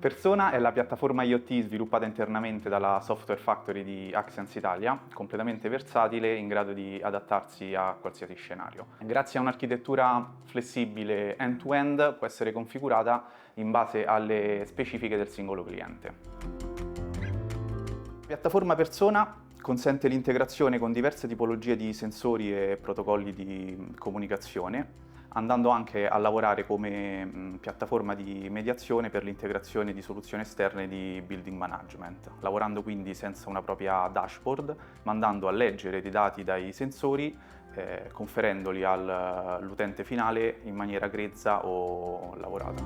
Persona è la piattaforma IoT sviluppata internamente dalla Software Factory di Axians Italia, completamente versatile, in grado di adattarsi a qualsiasi scenario. Grazie a un'architettura flessibile end-to-end può essere configurata in base alle specifiche del singolo cliente. La piattaforma Persona consente l'integrazione con diverse tipologie di sensori e protocolli di comunicazione, andando anche a lavorare come piattaforma di mediazione per l'integrazione di soluzioni esterne di building management, lavorando quindi senza una propria dashboard, ma andando a leggere dei dati dai sensori, conferendoli all'utente finale in maniera grezza o lavorata.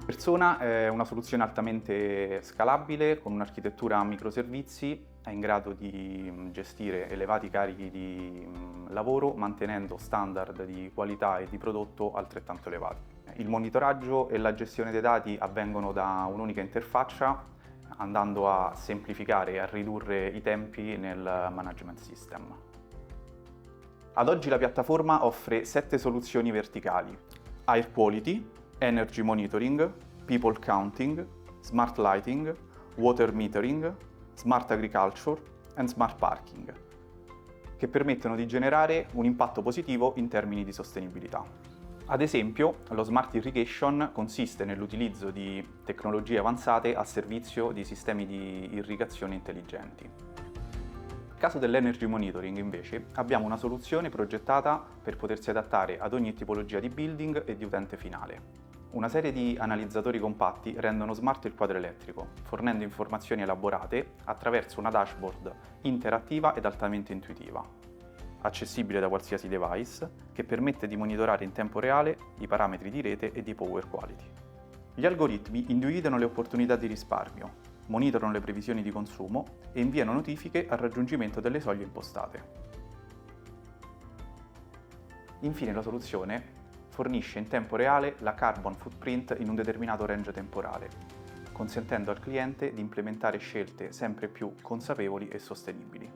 Persona è una soluzione altamente scalabile, con un'architettura a microservizi, è in grado di gestire elevati carichi di lavoro, mantenendo standard di qualità e di prodotto altrettanto elevati. Il monitoraggio e la gestione dei dati avvengono da un'unica interfaccia, andando a semplificare e a ridurre i tempi nel management system. Ad oggi la piattaforma offre 7 soluzioni verticali: Air Quality, Energy Monitoring, People Counting, Smart Lighting, Water Metering, Smart Agriculture e Smart Parking, che permettono di generare un impatto positivo in termini di sostenibilità. Ad esempio, lo Smart Irrigation consiste nell'utilizzo di tecnologie avanzate a servizio di sistemi di irrigazione intelligenti. Nel caso dell'Energy Monitoring, invece, abbiamo una soluzione progettata per potersi adattare ad ogni tipologia di building e di utente finale. Una serie di analizzatori compatti rendono smart il quadro elettrico, fornendo informazioni elaborate attraverso una dashboard interattiva ed altamente intuitiva, accessibile da qualsiasi device, che permette di monitorare in tempo reale i parametri di rete e di power quality. Gli algoritmi individuano le opportunità di risparmio, monitorano le previsioni di consumo e inviano notifiche al raggiungimento delle soglie impostate. Infine, la soluzione fornisce in tempo reale la carbon footprint in un determinato range temporale, consentendo al cliente di implementare scelte sempre più consapevoli e sostenibili.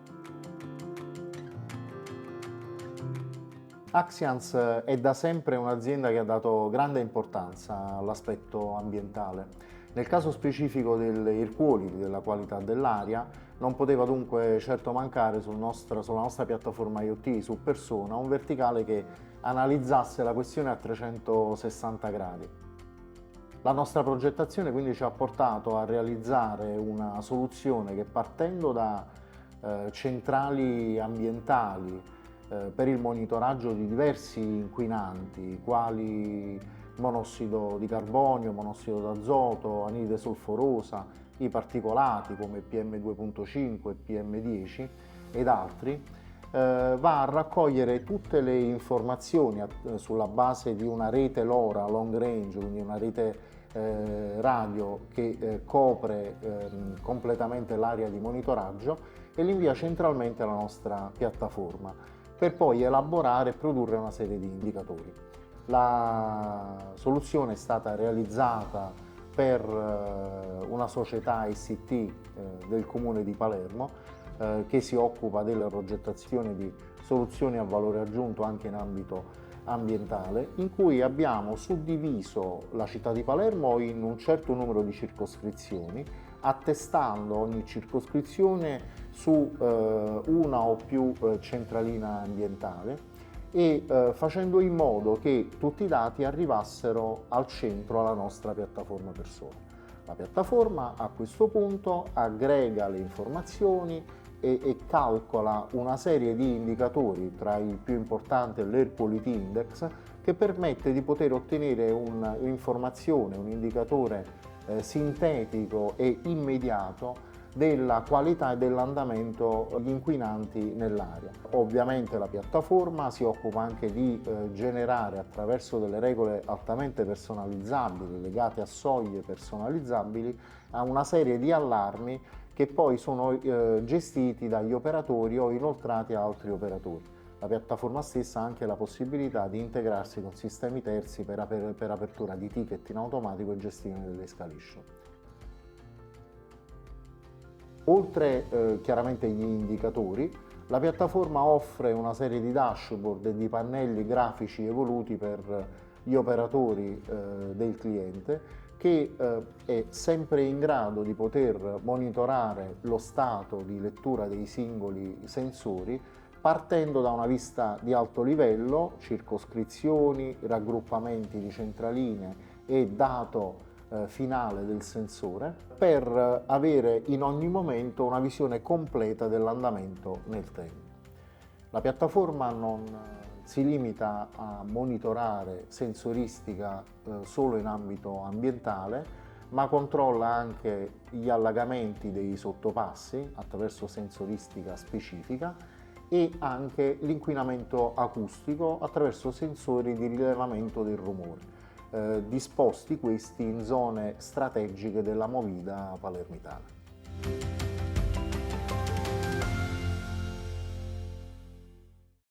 Axians è da sempre un'azienda che ha dato grande importanza all'aspetto ambientale. Nel caso specifico dell'air quality, della qualità dell'aria, non poteva dunque certo mancare sulla nostra piattaforma IoT su Persona un verticale che analizzasse la questione a 360 gradi. La nostra progettazione quindi ci ha portato a realizzare una soluzione che, partendo da centrali ambientali per il monitoraggio di diversi inquinanti quali monossido di carbonio, monossido d'azoto, anidride solforosa, i particolati come PM2.5 e PM10 ed altri, va a raccogliere tutte le informazioni sulla base di una rete LoRa long range, quindi una rete radio che copre completamente l'area di monitoraggio, e li invia centralmente alla nostra piattaforma per poi elaborare e produrre una serie di indicatori. La soluzione è stata realizzata per una società ICT del Comune di Palermo che si occupa della progettazione di soluzioni a valore aggiunto anche in ambito ambientale, in cui abbiamo suddiviso la città di Palermo in un certo numero di circoscrizioni, attestando ogni circoscrizione su una o più centraline ambientali e facendo in modo che tutti i dati arrivassero al centro, alla nostra piattaforma Persona. La piattaforma a questo punto aggrega le informazioni e calcola una serie di indicatori, tra i più importanti l'Air Quality Index, che permette di poter ottenere un'informazione, un indicatore sintetico e immediato della qualità e dell'andamento degli inquinanti nell'aria. Ovviamente la piattaforma si occupa anche di generare, attraverso delle regole altamente personalizzabili, legate a soglie personalizzabili, a una serie di allarmi che poi sono gestiti dagli operatori o inoltrati a altri operatori. La piattaforma stessa ha anche la possibilità di integrarsi con sistemi terzi per apertura di ticket in automatico e gestione delle escalation. Oltre chiaramente agli indicatori, la piattaforma offre una serie di dashboard e di pannelli grafici evoluti per gli operatori del cliente, che è sempre in grado di poter monitorare lo stato di lettura dei singoli sensori partendo da una vista di alto livello, circoscrizioni, raggruppamenti di centraline e dato finale del sensore, per avere in ogni momento una visione completa dell'andamento nel tempo. La piattaforma non si limita a monitorare sensoristica solo in ambito ambientale, ma controlla anche gli allagamenti dei sottopassi attraverso sensoristica specifica e anche l'inquinamento acustico attraverso sensori di rilevamento del rumore, disposti questi in zone strategiche della movida palermitana.